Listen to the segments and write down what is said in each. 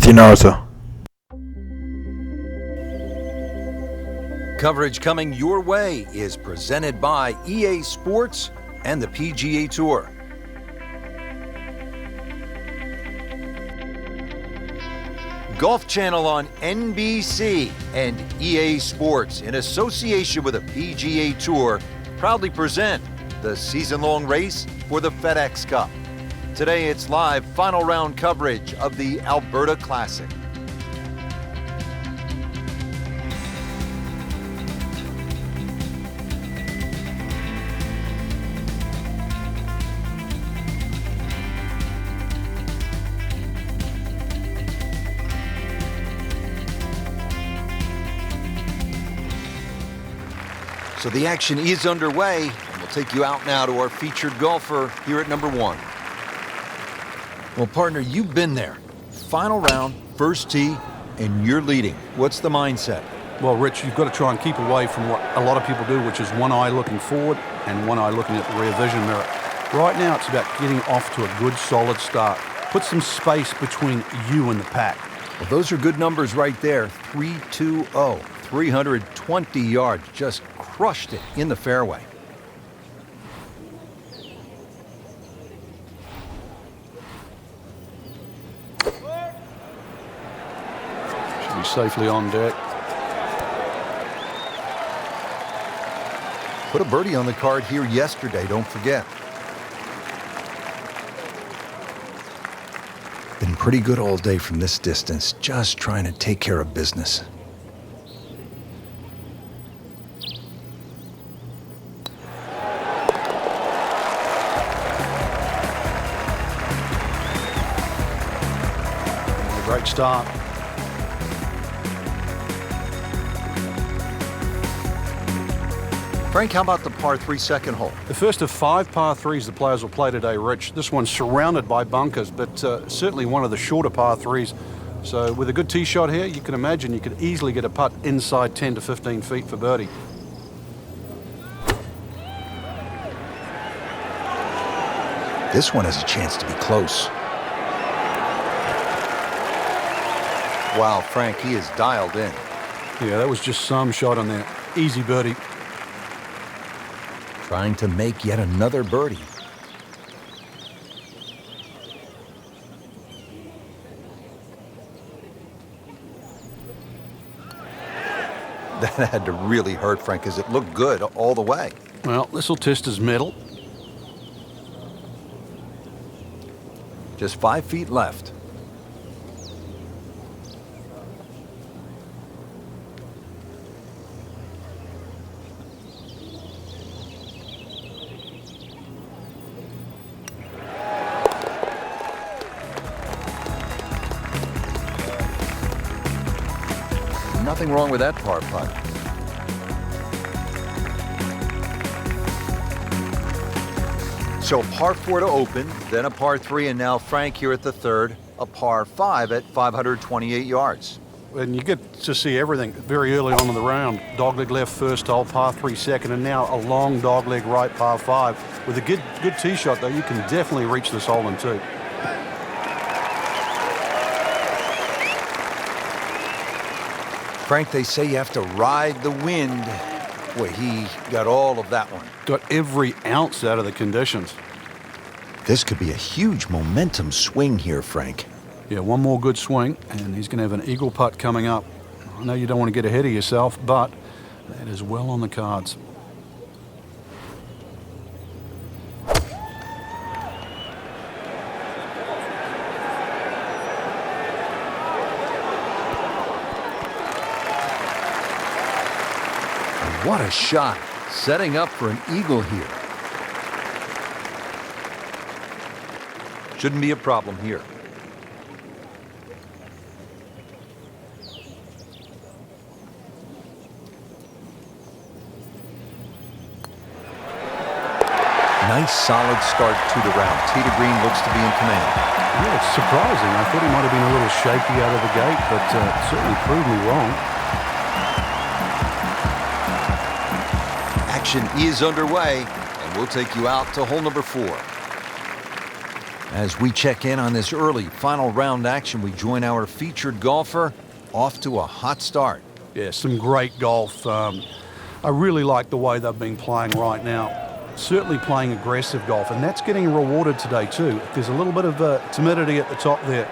Matthew Narza. Coverage coming your way is presented by EA Sports and the PGA Tour. Golf Channel on NBC and EA Sports, in association with the PGA Tour, proudly present the season-long race for the FedEx Cup. Today it's live final round coverage of the Alberta Classic. So the action is underway, and we'll take you out now to our featured golfer here at number one. Well, partner, you've been there. Final round, first tee, and you're leading. What's the mindset? Well, Rich, you've got to try and keep away from what a lot of people do, which is one eye looking forward and one eye looking at the rear vision mirror. Right now, it's about getting off to a good, solid start. Put some space between you and the pack. Well, those are good numbers right there. 320, 320 yards. Just crushed it in the fairway. Should be safely on deck. Put a birdie on the card here yesterday, don't forget. Been pretty good all day from this distance, just trying to take care of business. Great start. Frank, how about the par 3 second hole? The first of 5 par 3s the players will play today, Rich. This one's surrounded by bunkers, but certainly one of the shorter par 3s. So with a good tee shot here, you can imagine you could easily get a putt inside 10 to 15 feet for birdie. This one has a chance to be close. Wow, Frank, he is dialed in. Yeah, that was just some shot on there. Easy birdie. Trying to make yet another birdie. That had to really hurt, Frank, because it looked good all the way. Well, this will test his mettle. Just 5 feet left. Nothing wrong with that par putt. So a par 4 to open, then a par 3, and now Frank here at the third, a par 5 at 528 yards. And you get to see everything very early on in the round. Dogleg left first hole, par 3 second, and now a long dogleg right, par 5. With a good tee shot, though, you can definitely reach this hole in 2. Frank, they say you have to ride the wind. Boy, he got all of that one. Got every ounce out of the conditions. This could be a huge momentum swing here, Frank. Yeah, one more good swing, and he's going to have an eagle putt coming up. I know you don't want to get ahead of yourself, but that is well on the cards. What a shot, setting up for an eagle here. Shouldn't be a problem here. Nice solid start to the round. Tee to green looks to be in command. Yeah, it's surprising. I thought he might have been a little shaky out of the gate, but certainly proved me wrong. Action is underway, and we'll take you out to hole number 4. As we check in on this early final round action, we join our featured golfer off to a hot start. Yeah, some great golf. I really like the way they've been playing right now. Certainly playing aggressive golf, and that's getting rewarded today too. If there's a little bit of timidity at the top there,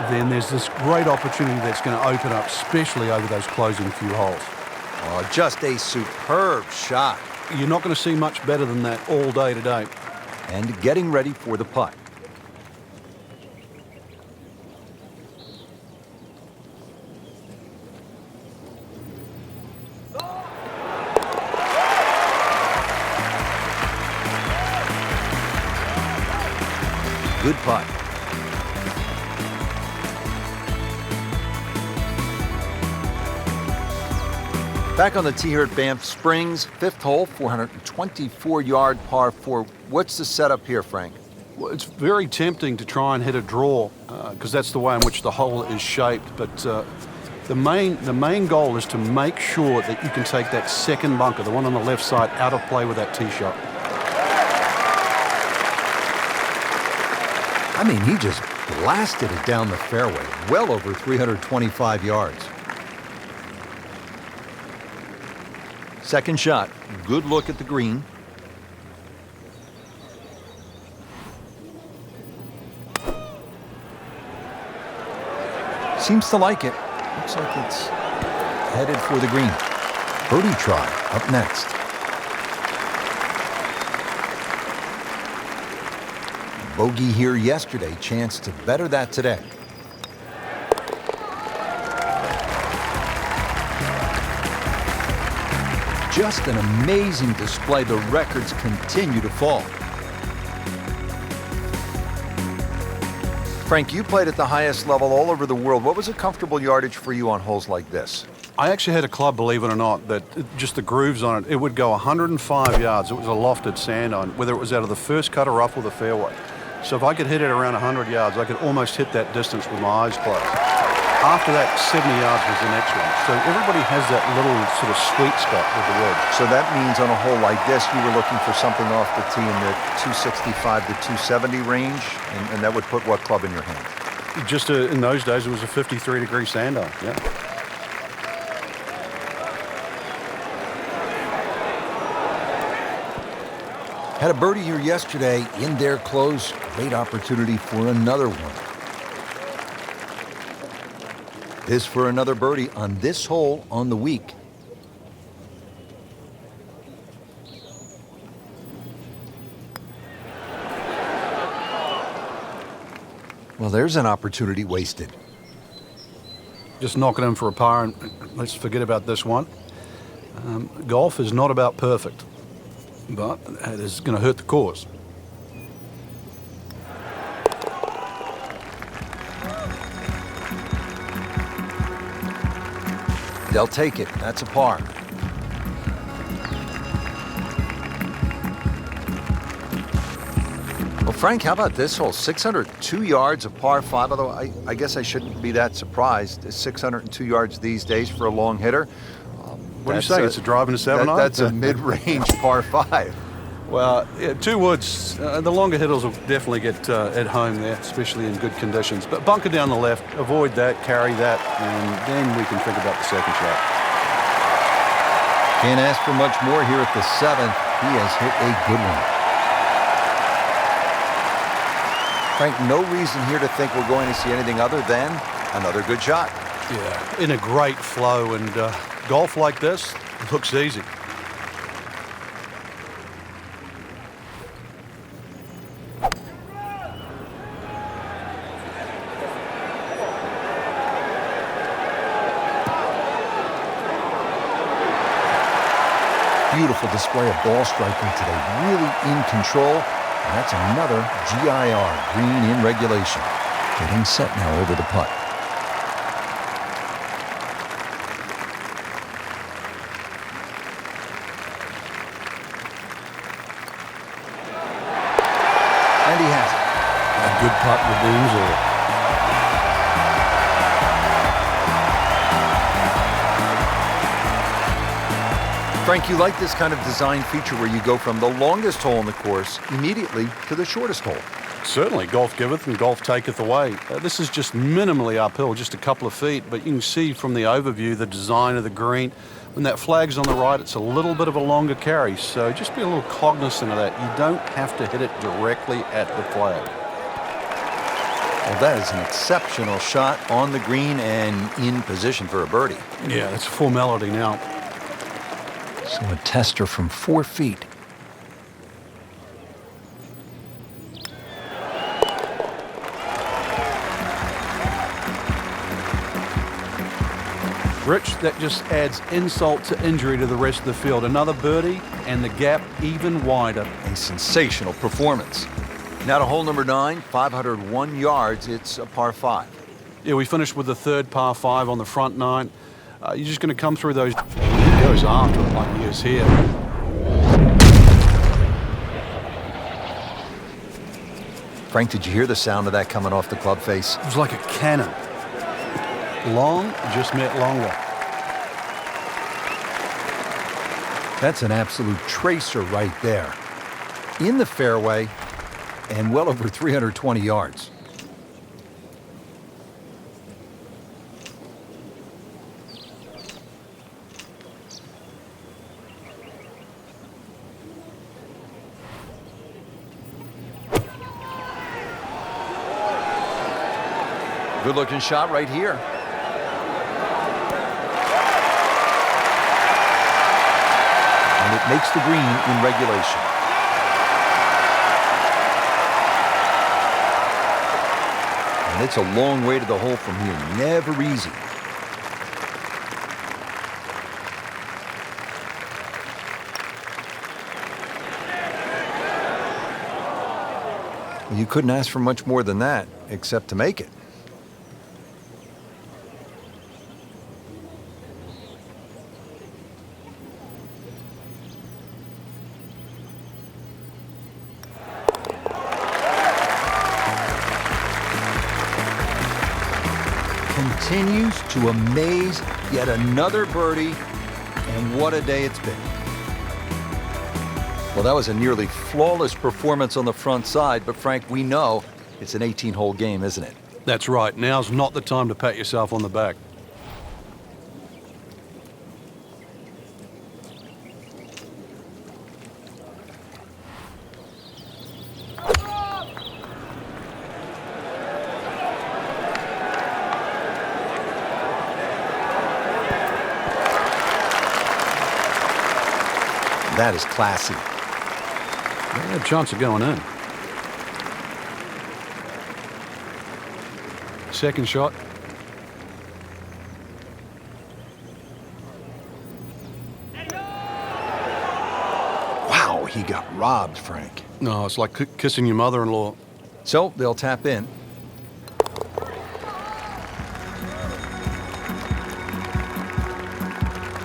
then there's this great opportunity that's going to open up, especially over those closing few holes. Oh, just a superb shot. You're not going to see much better than that all day today. And getting ready for the putt. Good putt. Back on the tee here at Banff Springs, fifth hole, 424-yard par 4. What's the setup here, Frank? Well, it's very tempting to try and hit a draw because that's the way in which the hole is shaped. But the main goal is to make sure that you can take that second bunker, the one on the left side, out of play with that tee shot. I mean, he just blasted it down the fairway, well over 325 yards. Second shot, good look at the green. Seems to like it. Looks like it's headed for the green. Birdie try up next. Bogey here yesterday, chance to better that today. Just an amazing display. The records continue to fall. Frank, you played at the highest level all over the world. What was a comfortable yardage for you on holes like this? I actually had a club, believe it or not, that just the grooves on it, it would go 105 yards. It was a lofted sand iron, whether it was out of the first cut or rough or the fairway. So if I could hit it around 100 yards, I could almost hit that distance with my eyes closed. After that, 70 yards was the next one. So everybody has that little sort of sweet spot with the wedge. So that means on a hole like this, you were looking for something off the tee in the 265 to 270 range, and that would put what club in your hand? Just in those days, it was a 53-degree sand iron, yeah. Had a birdie here yesterday in there close. Great opportunity for another one. This for another birdie on this hole on the week. Well, there's an opportunity wasted. Just knock it in for a par, and let's forget about this one. Golf is not about perfect, but it is going to hurt the cause. They'll take it. That's a par. Well, Frank, how about this hole? 602 yards of par 5, although I guess I shouldn't be that surprised. 602 yards these days for a long hitter. What do you say? It's a drive in a 7-iron? That's a mid-range par 5. Well, yeah, 2 woods, the longer hitters will definitely get at home there, especially in good conditions. But bunker down the left, avoid that, carry that, and then we can think about the second shot. Can't ask for much more here at the 7th. He has hit a good one. Frank, no reason here to think we're going to see anything other than another good shot. Yeah, in a great flow, and golf like this looks easy. Beautiful display of ball striking today, really in control. And that's another GIR, green in regulation. Getting set now over the putt. And he has it. A good putt redeems all. Frank, you like this kind of design feature where you go from the longest hole in the course immediately to the shortest hole. Certainly, golf giveth and golf taketh away. This is just minimally uphill, just a couple of feet, but you can see from the overview the design of the green. When that flag's on the right, it's a little bit of a longer carry, so just be a little cognizant of that. You don't have to hit it directly at the flag. Well, that is an exceptional shot on the green and in position for a birdie. Yeah, it's a formality now. So a tester from 4 feet. Rich, that just adds insult to injury to the rest of the field. Another birdie and the gap even wider. A sensational performance. Now to hole number 9, 501 yards. It's a par 5. Yeah, we finished with the third par 5 on the front 9. You're just going to come through those. He goes after it like he is here. Frank, did you hear the sound of that coming off the club face? It was like a cannon. Long just met longer. That's an absolute tracer right there. In the fairway and well over 320 yards. Good looking shot right here. And it makes the green in regulation. And it's a long way to the hole from here. Never easy. You couldn't ask for much more than that, except to make it. Continues to amaze. Yet another birdie, and what a day it's been. Well, that was a nearly flawless performance on the front side, but Frank, we know it's an 18-hole game, isn't it? That's right. Now's not the time to pat yourself on the back. That is classy. They had a chance of going in. Second shot. Wow, he got robbed, Frank. No, it's like kissing your mother-in-law. So they'll tap in.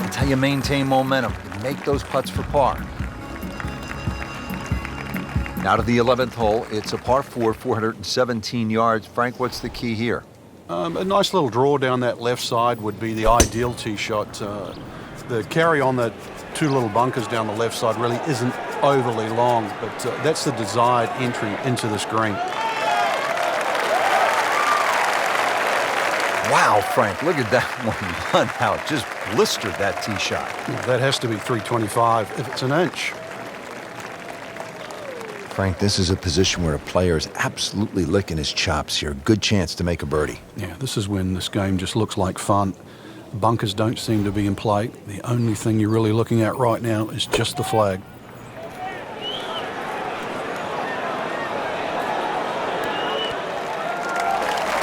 That's how you maintain momentum. Make those putts for par. Now to the 11th hole. It's a par 4, 417 yards. Frank, what's the key here? A nice little draw down that left side would be the ideal tee shot. The carry on the two little bunkers down the left side really isn't overly long, but that's the desired entry into this green. Wow, Frank, look at that one run out. Just blistered that tee shot. That has to be 325 if it's an inch. Frank, this is a position where a player is absolutely licking his chops here. Good chance to make a birdie. Yeah, this is when this game just looks like fun. Bunkers don't seem to be in play. The only thing you're really looking at right now is just the flag.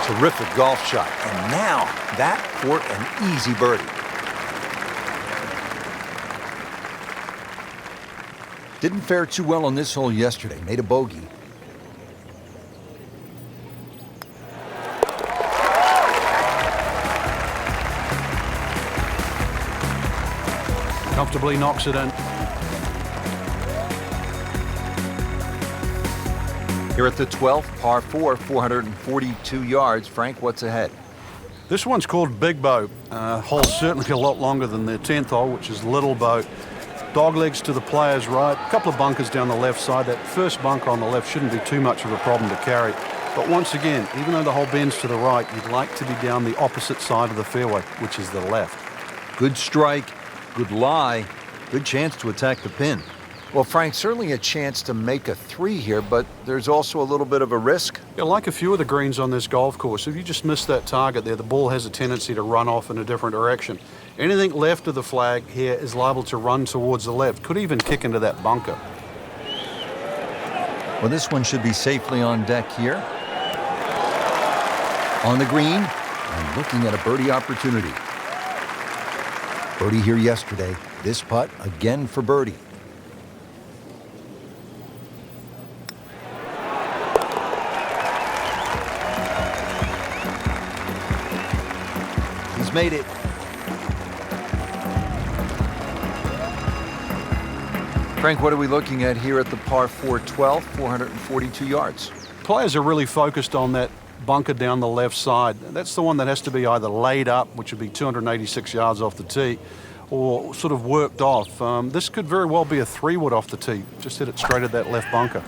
Terrific golf shot. And now that for an easy birdie. Didn't fare too well on this hole yesterday. Made a bogey. Comfortably knocks it in. Here at the 12th, par 4, 442 yards. Frank, what's ahead? This one's called Big Boat. Hole's certainly a lot longer than the 10th hole, which is Little Boat. Dog legs to the player's right. A couple of bunkers down the left side. That first bunker on the left shouldn't be too much of a problem to carry. But once again, even though the hole bends to the right, you'd like to be down the opposite side of the fairway, which is the left. Good strike, good lie, good chance to attack the pin. Well, Frank, certainly a chance to make a 3 here, but there's also a little bit of a risk. Yeah, like a few of the greens on this golf course, if you just miss that target there, the ball has a tendency to run off in a different direction. Anything left of the flag here is liable to run towards the left, could even kick into that bunker. Well, this one should be safely on deck here. On the green, and looking at a birdie opportunity. Birdie here yesterday. This putt again for birdie. He's made it. Frank, what are we looking at here at the par 4 12, 442 yards? Players are really focused on that bunker down the left side. That's the one that has to be either laid up, which would be 286 yards off the tee, or sort of worked off. This could very well be a 3-wood off the tee. Just hit it straight at that left bunker.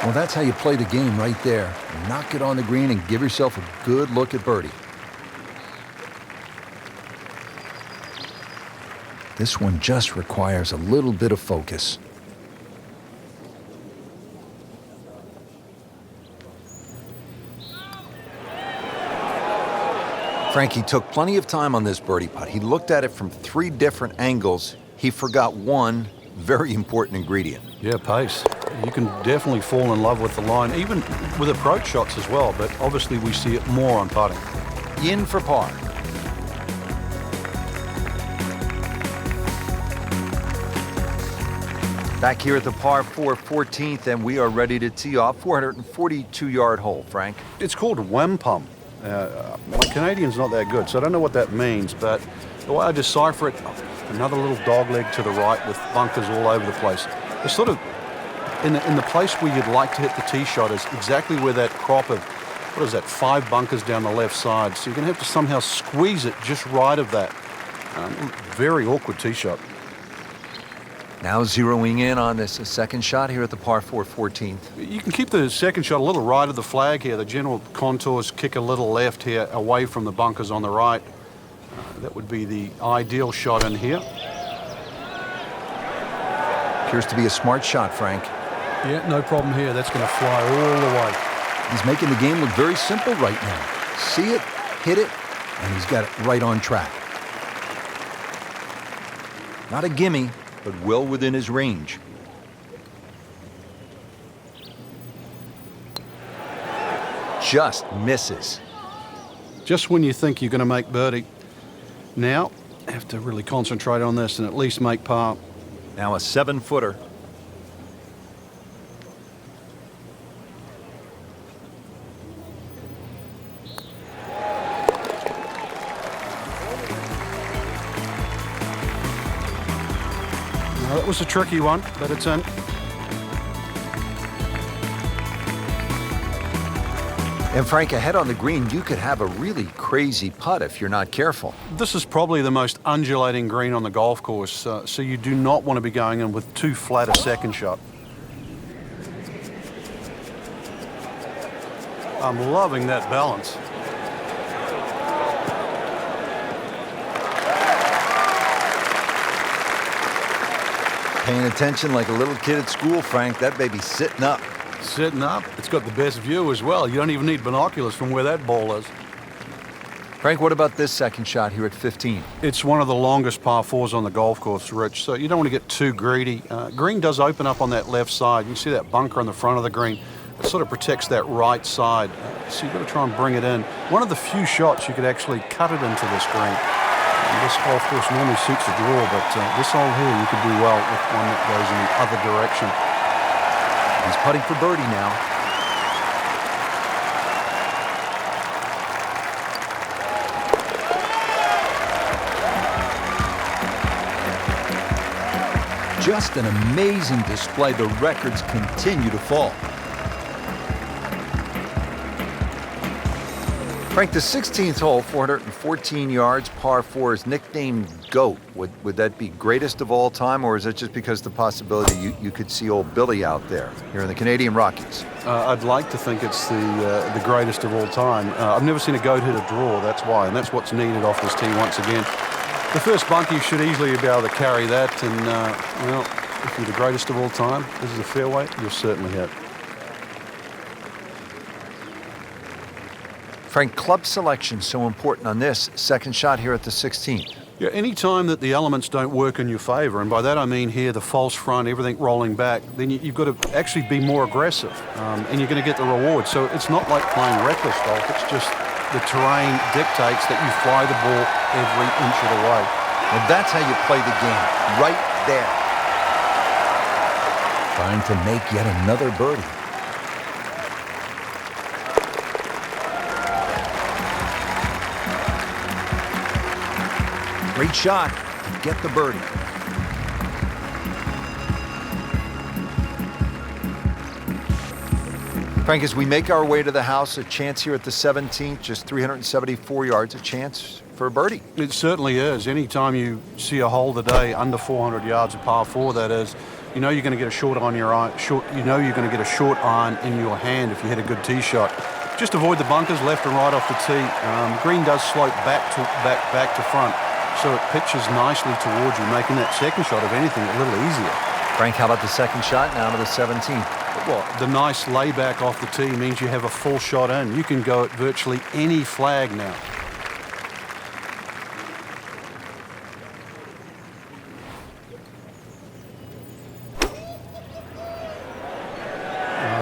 Well, that's how you play the game right there. Knock it on the green and give yourself a good look at birdie. This one just requires a little bit of focus. Frankie took plenty of time on this birdie putt. He looked at it from 3 different angles. He forgot one very important ingredient. Yeah, pace. You can definitely fall in love with the line, even with approach shots as well, but obviously we see it more on putting. In for par. Back here at the par 4 14th, and we are ready to tee off. 442-yard hole, Frank. It's called wampum. My Canadian's not that good, so I don't know what that means, but the way I decipher it, another little dog leg to the right with bunkers all over the place. It's sort of in the place where you'd like to hit the tee shot is exactly where that crop of, what is that, 5 bunkers down the left side. So you're going to have to somehow squeeze it just right of that. Very awkward tee shot. Now zeroing in on this second shot here at the par 4 14th. You can keep the second shot a little right of the flag here. The general contours kick a little left here away from the bunkers on the right. That would be the ideal shot in here. Appears to be a smart shot, Frank. Yeah, no problem here. That's going to fly all the way. He's making the game look very simple right now. See it, hit it, and he's got it right on track. Not a gimme, but well within his range. Just misses. Just when you think you're going to make birdie. Now, have to really concentrate on this and at least make par. Now a 7-footer. Now, that was a tricky one, but it's in. And Frank, ahead on the green, you could have a really crazy putt if you're not careful. This is probably the most undulating green on the golf course, so you do not want to be going in with too flat a second shot. I'm loving that balance. Paying attention like a little kid at school, Frank. That baby's sitting up. Sitting up. It's got the best view as well. You don't even need binoculars from where that ball is. Frank, what about this second shot here at 15? It's one of the longest par 4s on the golf course, Rich, so you don't want to get too greedy. Green does open up on that left side. You see that bunker on the front of the green. It sort of protects that right side. So you've got to try and bring it in. One of the few shots you could actually cut it into this green. And this golf course normally suits a draw, but this hole here you could do well with one that goes in the other direction. He's putting for birdie now. just an amazing display. The records continue to fall. Frank, the 16th hole, 414 yards, par 4, is nicknamed GOAT. Would that be greatest of all time, or is it just because the possibility you could see old Billy out there here in the Canadian Rockies? I'd like to think it's the greatest of all time. I've never seen a GOAT hit a draw, that's why, and that's what's needed off this tee once again. The first bunker, you should easily be able to carry that, and, well, if you're the greatest of all time, this is a fairway, you'll certainly hit. Frank, club selection so important on this second shot here at the 16th. Yeah, any time that the elements don't work in your favour, and by that I mean here the false front, everything rolling back, then you've got to actually be more aggressive, and you're going to get the reward. So it's not like playing reckless golf, it's just the terrain dictates that you fly the ball every inch of the way. And that's how you play the game, right there. Trying to make yet another birdie. Great shot to get the birdie. Frank, as we make our way to the house, a chance here at the 17th, just 374 yards, a chance for a birdie. It certainly is. Anytime you see a hole today under 400 yards of par 4, that is, you know you're going to get a short on your iron. You know you're going to get a short iron in your hand if you hit a good tee shot. Just avoid the bunkers left and right off the tee. Green does slope back to front, so it pitches nicely towards you, making that second shot, if anything, a little easier. Frank, how about the second shot now to the 17th? Well, the nice layback off the tee means you have a full shot in. You can go at virtually any flag now.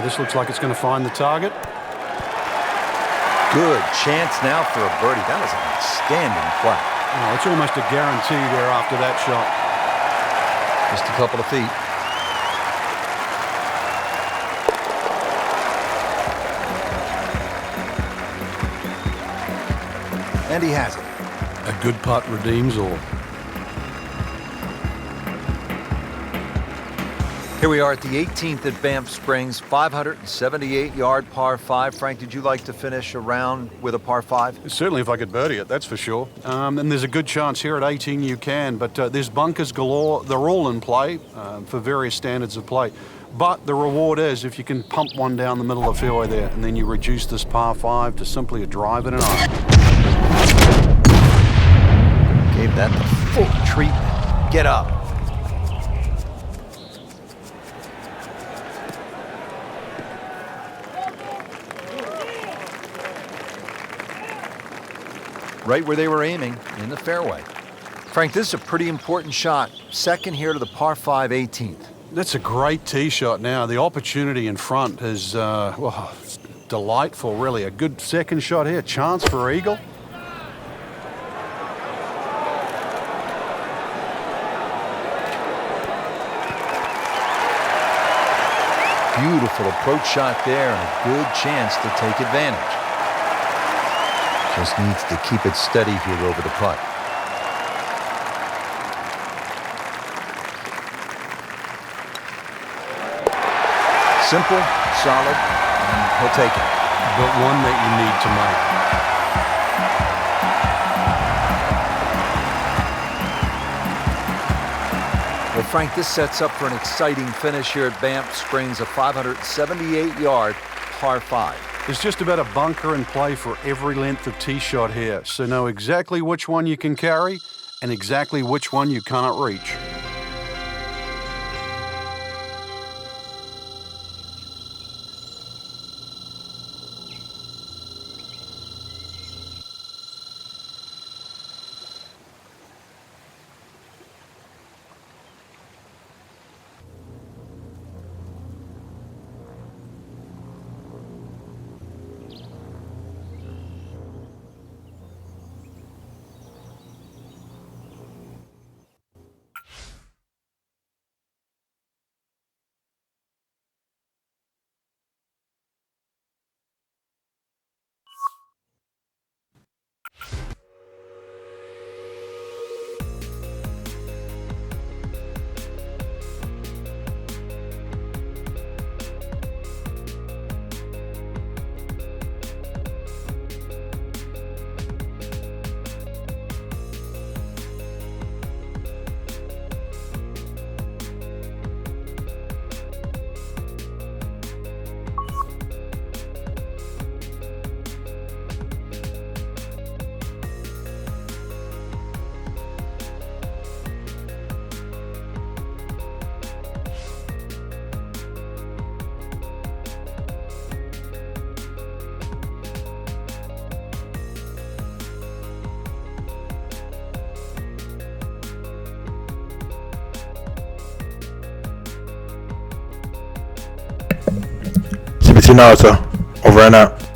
This looks like it's going to find the target. Good chance now for a birdie. That was an outstanding play. Oh, it's almost a guarantee there after that shot. Just a couple of feet. And he has it. A good putt redeems all. Here we are at the 18th at Banff Springs, 578-yard par 5. Frank, did you like to finish a round with a par 5? Certainly if I could birdie it, that's for sure. And there's a good chance here at 18 you can, but there's bunkers galore. They're all in play for various standards of play. But the reward is if you can pump one down the middle of the fairway there, and then you reduce this par 5 to simply a drive and an iron. Gave that the full treatment. Get up. Right where they were aiming, in the fairway. Frank, this is a pretty important shot. Second here to the par 5 18th. That's a great tee shot now. The opportunity in front is well, it's delightful, really. A good second shot here. Chance for eagle. Beautiful approach shot there and a good chance to take advantage. Just needs to keep it steady here over the putt. Simple, solid, and he'll take it. But one that you need to make. Well, Frank, this sets up for an exciting finish here at Banff Springs, a 578-yard par 5. There's just about a bunker in play for every length of tee shot here, so know exactly which one you can carry and exactly which one you cannot reach. Tinata, over and out.